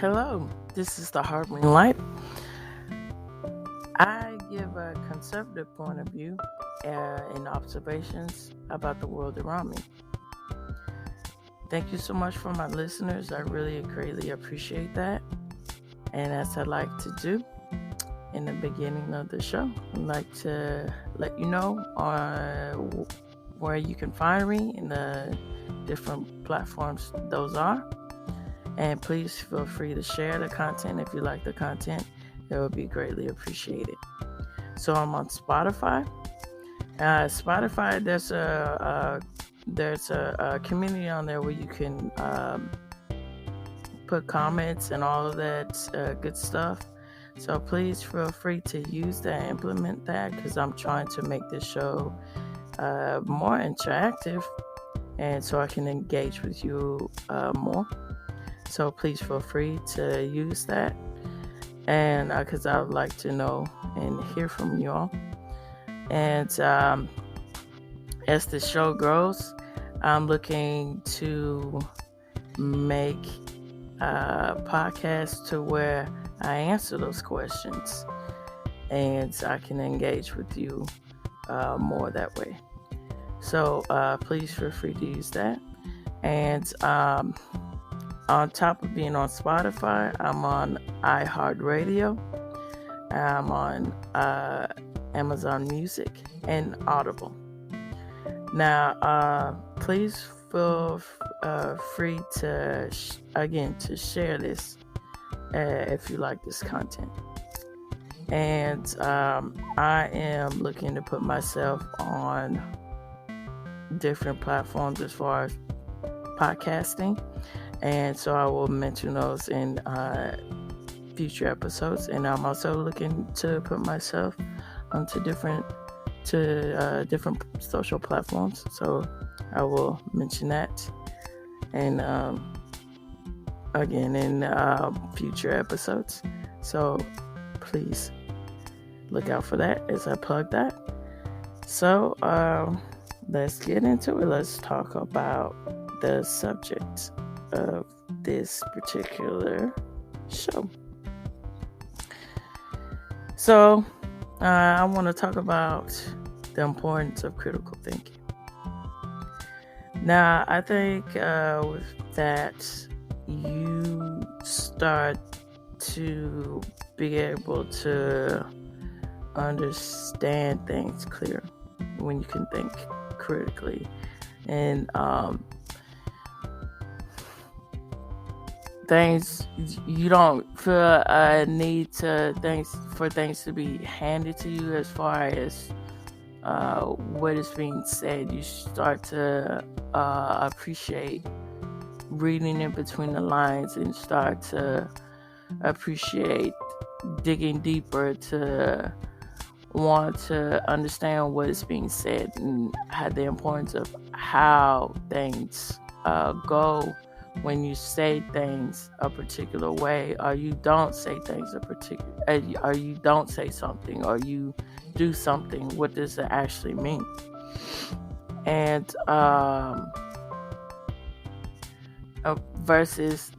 Hello, this is the Harmony Light. I give a conservative point of view and observations about the world around me. Thank you so much for my listeners. I really greatly appreciate that. And as I like to do in the beginning of the show, I'd like to let you know where you can find me in the different platforms those are. And please feel free to share the content if you like the content. It would be greatly appreciated. So I'm on Spotify. Spotify, there's a community on there where you can put comments and all of that good stuff. So please feel free to use that, implement that, because I'm trying to make this show more interactive, and so I can engage with you more. So please feel free to use that, and because I would like to know and hear from you all. And as the show grows, I'm looking to make a podcast to where I answer those questions, and I can engage with you more that way. So please feel free to use that. And on top of being on Spotify, I'm on iHeartRadio. I'm on Amazon Music and Audible. Now, please feel free to share this if you like this content. And I am looking to put myself on different platforms as far as podcasting. And so I will mention those in future episodes. And I'm also looking to put myself onto different social platforms. So I will mention that. And again in future episodes. So please look out for that as I plug that. So let's get into it. Let's talk about the subject of this particular show. So I want to talk about the importance of critical thinking. Now, I think with that, you start to be able to understand things clear when you can think critically. And things, you don't feel a need for things to be handed to you as far as what is being said. You start to appreciate reading in between the lines and start to appreciate digging deeper to want to understand what is being said and have the importance of how things go when you say things a particular way, or you don't say things or you don't say something, or you do something. What does it actually mean? And versus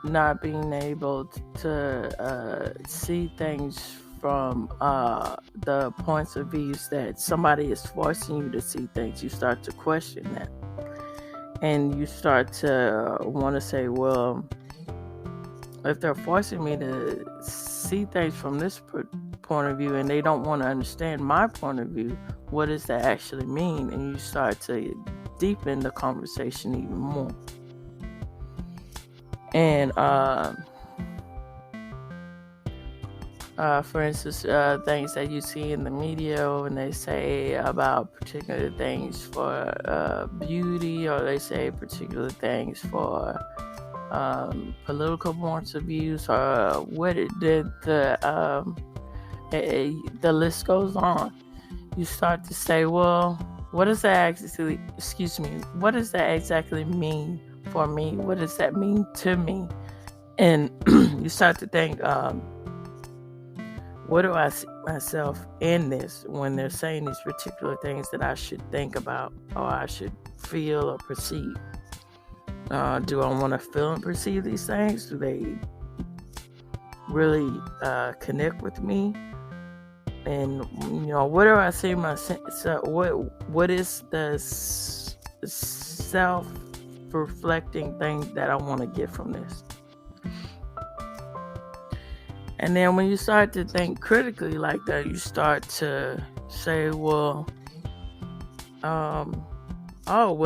not being able to see things from the points of views that somebody is forcing you to see things, you start to question that. And you start to want to say, well, if they're forcing me to see things from this point of view and they don't want to understand my point of view, what does that actually mean? And you start to deepen the conversation even more. And for instance, things that you see in the media when they say about particular things for beauty, or they say particular things for political points of views, or what it did, the list goes on. You start to say, well, what does that exactly mean for me? What does that mean to me? And you start to think, what do I see myself in this when they're saying these particular things that I should think about, or I should feel or perceive? Do I want to feel and perceive these things? Do they really connect with me. And whatever I say myself, what is the self-reflecting thing that I want to get from this? And then when you start to think critically like that, you start to say, well,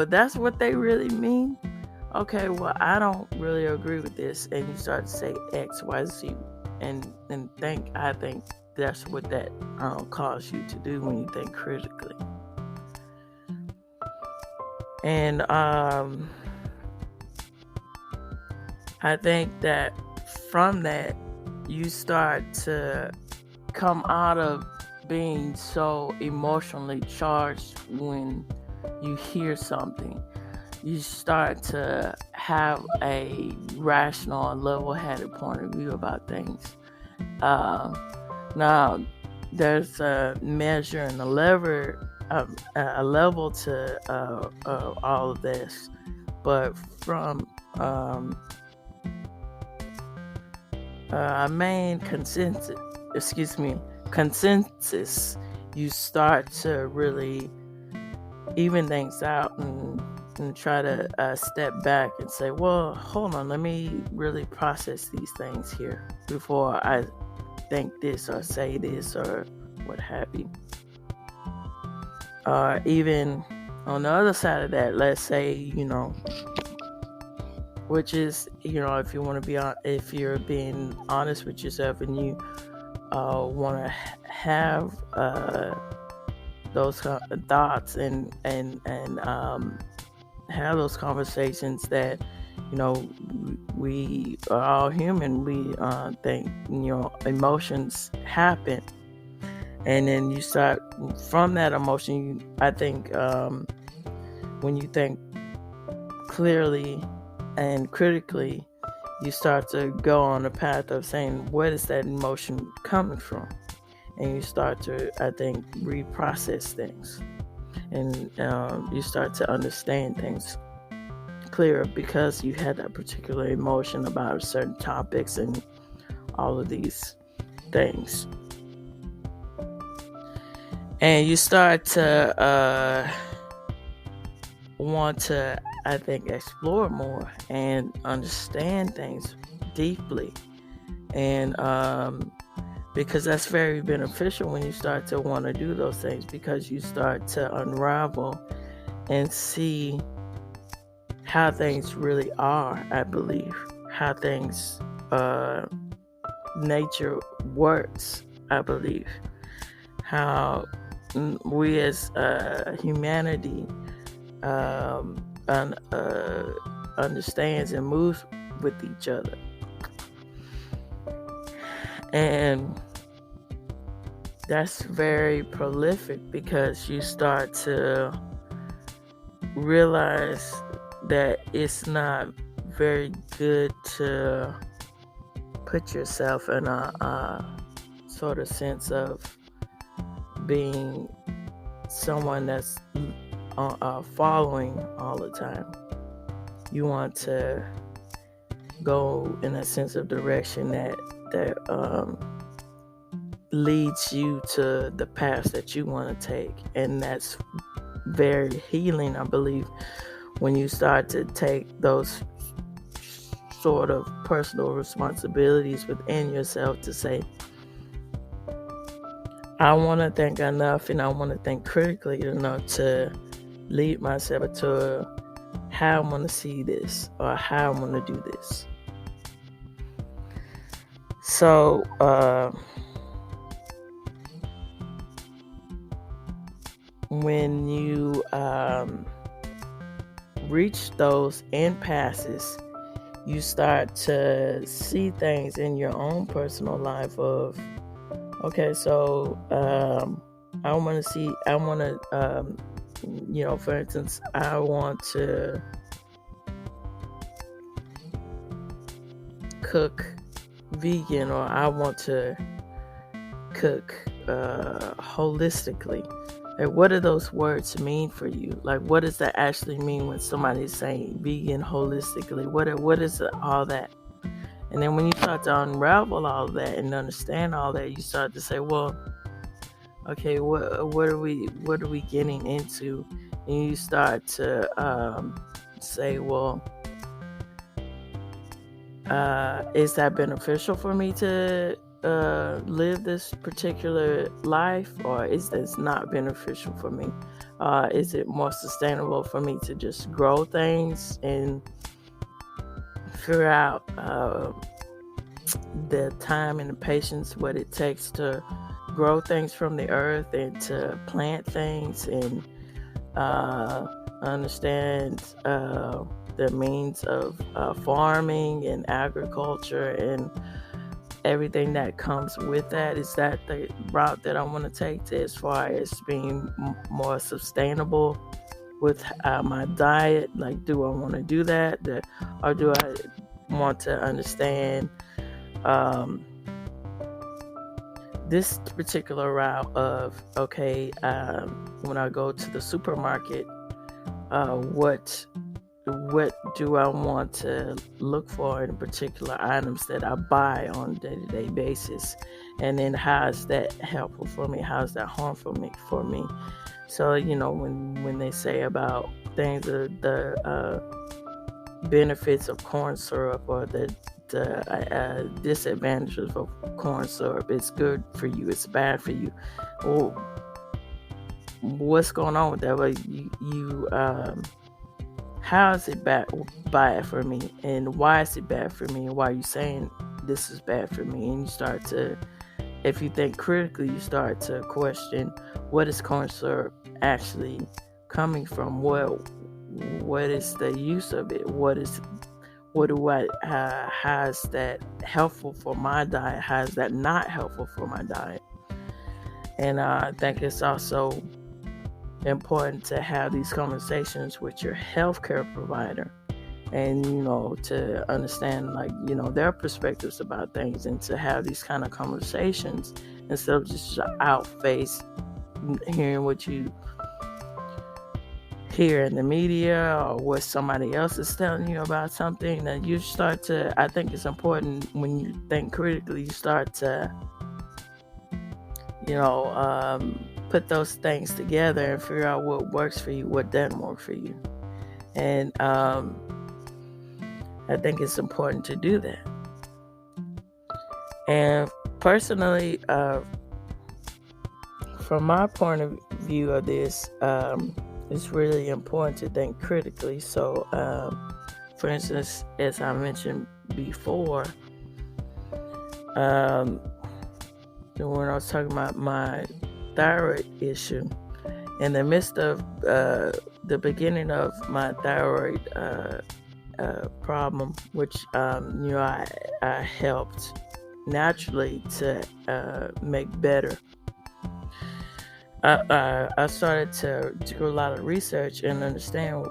that's what they really mean. Okay, well, I don't really agree with this. And you start to say X, Y, Z, and I think that's what that causes you to do when you think critically. And I think that from that, you start to come out of being so emotionally charged when you hear something. You start to have a rational and level-headed point of view about things. Now, there's a measure and a level to all of this, but from a main consensus, you start to really even things out and try to step back and say, well, hold on, let me really process these things here before I think this or say this or what have you. Or even on the other side of that, let's say, which is, if you want to be if you're being honest with yourself and you want to have those thoughts and have those conversations that we are all human. We think emotions happen, and then you start from that emotion. I think when you think clearly and critically, you start to go on the path of saying, where is that emotion coming from? And you start to, I think, reprocess things. And you start to understand things clearer because you had that particular emotion about certain topics and all of these things. And you start to want to, I think, explore more and understand things deeply. And because that's very beneficial when you start to want to do those things, because you start to unravel and see how things really are, I believe, how things, nature works, I believe, how we as humanity understands and moves with each other. And that's very prolific because you start to realize that it's not very good to put yourself in a sort of sense of being someone that's following all the time. You want to go in a sense of direction that leads you to the path that you want to take, and that's very healing, I believe, when you start to take those sort of personal responsibilities within yourself to say, I want to think enough and I want to think critically enough to lead myself to how I want to see this or how I want to do this. So, when you reach those impasses, you start to see things in your own personal life of, okay, so I want to, for instance, I want to cook vegan, or I want to cook holistically. Like, what do those words mean for you? Like, what does that actually mean when somebody's saying vegan holistically? What is all that? And then when you start to unravel all that and understand all that, you start to say, well, okay, what are we getting into? And you start to say, well, is that beneficial for me to live this particular life, or is this not beneficial for me? Is it more sustainable for me to just grow things and figure out the time and the patience, what it takes to grow things from the earth and to plant things and understand the means of farming and agriculture and everything that comes with that? Is that the route that I want to take to, as far as being more sustainable with my diet? Like, do I want to do that, or do I want to understand this particular route of, okay, when I go to the supermarket, what do I want to look for in particular items that I buy on a day-to-day basis? And then how is that helpful for me? How is that harmful for me? So, when they say about things, the benefits of corn syrup, or the disadvantages of corn syrup, it's good for you, it's bad for you. Well, what's going on with that? Well, you how is it bad for me, and why is it bad for me, and why are you saying this is bad for me? And you start to, if you think critically, you start to question, what is corn syrup actually coming from? What is the use of it? How is that helpful for my diet? How is that not helpful for my diet? And I think it's also important to have these conversations with your healthcare provider, and to understand, like, their perspectives about things, and to have these kind of conversations instead of just outface hearing what you hear in the media or what somebody else is telling you about something. That you start to, I think it's important, when you think critically, you start to put those things together and figure out what works for you, what doesn't work for you. And I think it's important to do that. And personally, from my point of view of this, it's really important to think critically. So, for instance, as I mentioned before, when I was talking about my thyroid issue, in the midst of the beginning of my thyroid problem, which I helped naturally to make better, I started to do a lot of research and understand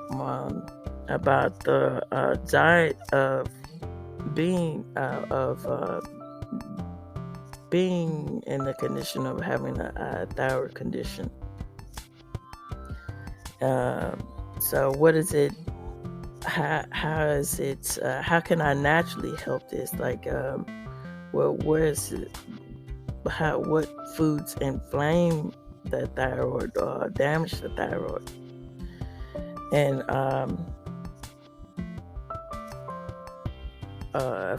about the diet of being in the condition of having a thyroid condition. So what is it? How is it? How can I naturally help this? Like, where is it? What foods inflame the thyroid or damage the thyroid? And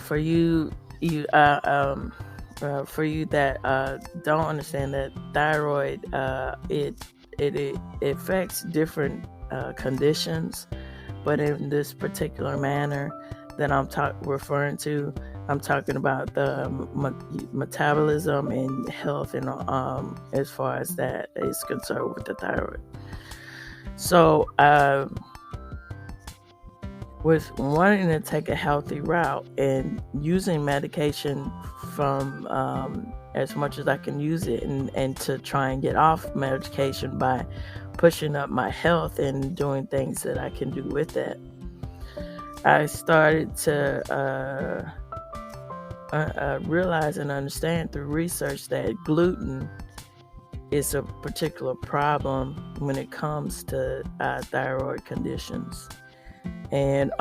for you that don't understand that thyroid, it affects different conditions, but in this particular manner that I'm referring to, I'm talking about the metabolism and health, and as far as that is concerned with the thyroid. So with wanting to take a healthy route and using medication from as much as I can use it, and to try and get off medication by pushing up my health and doing things that I can do with that, I started to realize and understand through research that gluten is a particular problem when it comes to thyroid conditions. And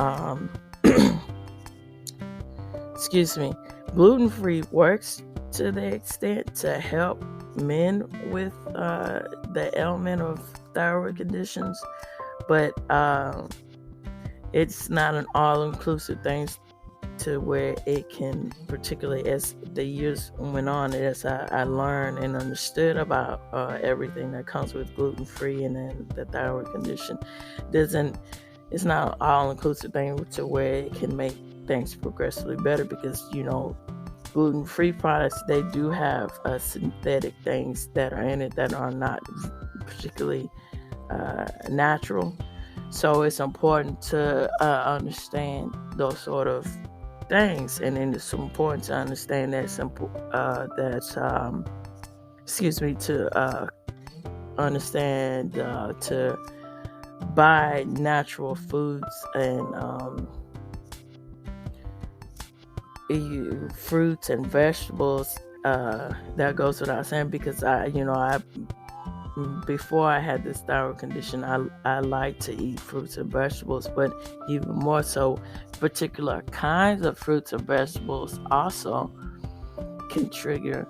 excuse me, gluten-free works to the extent to help men with the ailment of thyroid conditions, but it's not an all-inclusive thing to where it can, particularly as the years went on, as I learned and understood about everything that comes with gluten-free and then the thyroid condition, it's not an all-inclusive thing to where it can make things progressively better, because gluten-free products, they do have synthetic things that are in it that are not particularly natural. So it's important to understand those sort of things, and then it's important to understand that to understand to buy natural foods and fruits and vegetables. That goes without saying, because before I had this thyroid condition, I like to eat fruits and vegetables, but even more so, particular kinds of fruits and vegetables also can trigger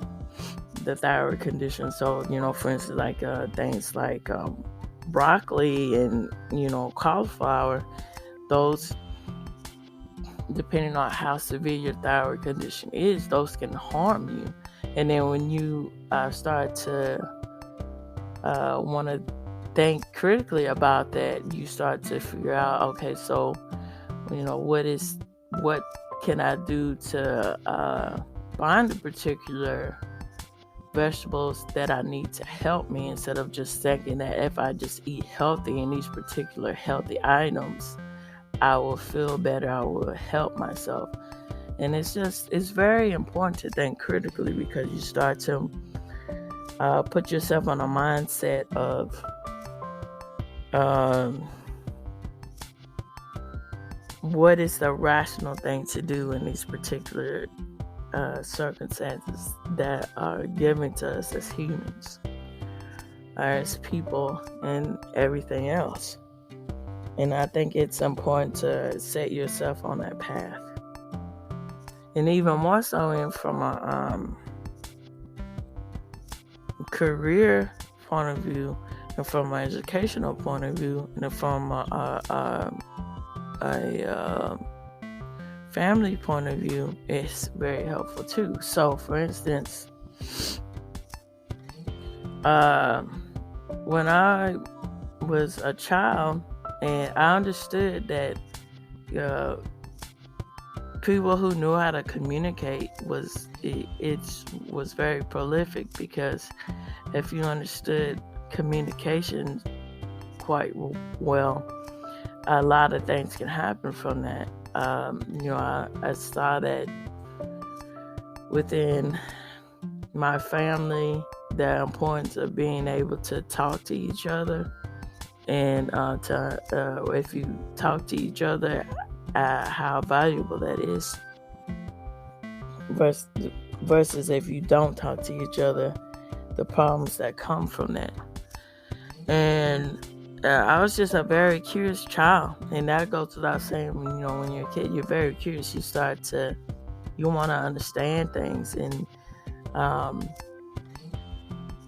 the thyroid condition. So, for instance, like things like broccoli and, cauliflower, those, depending on how severe your thyroid condition is, those can harm you. And then when you start to want to think critically about that, you start to figure out, okay, so what can I do to find the particular vegetables that I need to help me, instead of just thinking that if I just eat healthy in these particular healthy items, I will feel better, I will help myself. And it's very important to think critically, because you start to put yourself on a mindset of what is the rational thing to do in these particular circumstances that are given to us as humans, as people, and everything else. And I think it's important to set yourself on that path. And even more so from a career point of view, and from an educational point of view, and from a family point of view, it's very helpful too. So, for instance, when I was a child, and I understood that people who knew how to communicate was very prolific, because if you understood communication quite well, a lot of things can happen from that. I saw that within my family, the importance of being able to talk to each other, and if you talk to each other, how valuable that is, versus if you don't talk to each other, the problems that come from that. And I was just a very curious child, and that goes without saying. When you're a kid, you're very curious. You want to understand things, and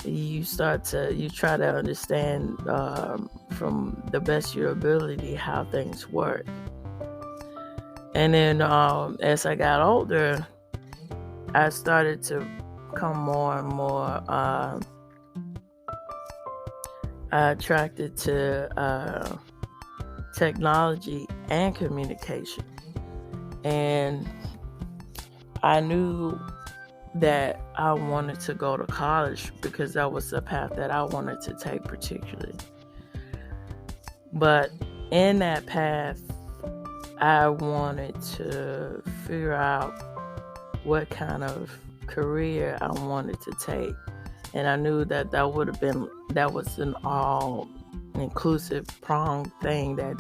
you try to understand from the best of your ability how things work. And then as I got older, I started to become more and more attracted to technology and communication. And I knew that I wanted to go to college, because that was the path that I wanted to take particularly. But in that path, I wanted to figure out what kind of career I wanted to take. And I knew that was an all-inclusive pronged thing that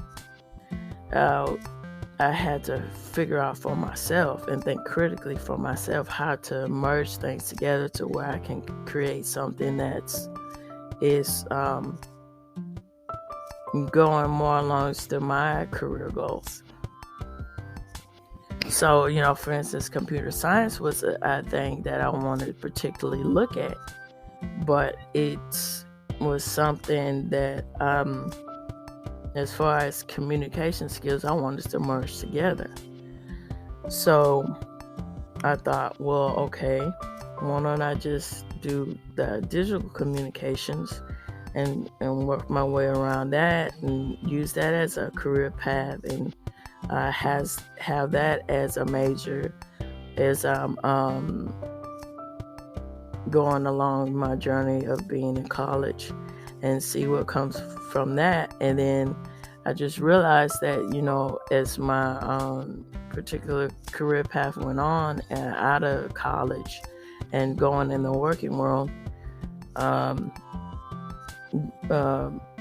I had to figure out for myself, and think critically for myself how to merge things together to where I can create something that's going more along to my career goals. So, for instance, computer science was a thing that I wanted to particularly look at, but it was something that, as far as communication skills, I wanted to merge together. So I thought, well, okay, why don't I just do the digital communications and work my way around that and use that as a career path and have that as a major as I'm going along my journey of being in college and see what comes from that. And then I just realized that, as my particular career path went on and out of college and going in the working world,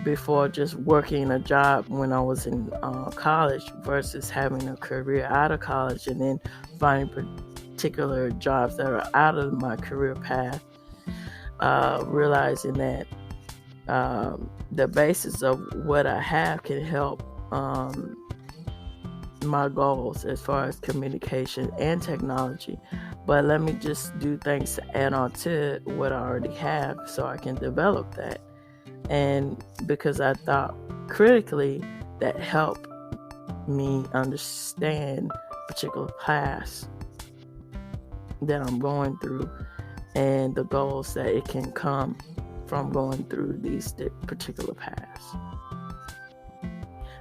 before just working a job when I was in college versus having a career out of college and then finding particular jobs that are out of my career path, realizing that the basis of what I have can help my goals as far as communication and technology. But let me just do things to add on to what I already have so I can develop that. And because I thought critically, that helped me understand particular paths that I'm going through and the goals that it can come from going through these particular paths.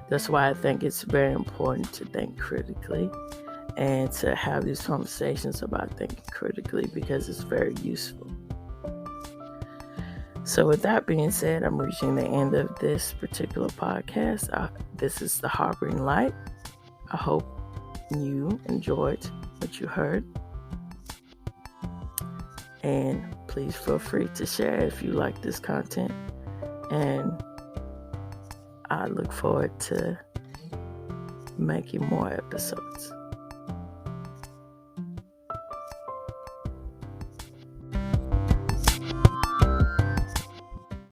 That's why I think it's very important to think critically and to have these conversations about thinking critically, because it's very useful. So with that being said, I'm reaching the end of this particular podcast. This is The Harboring Light. I hope you enjoyed what you heard. And please feel free to share if you like this content. And I look forward to making more episodes.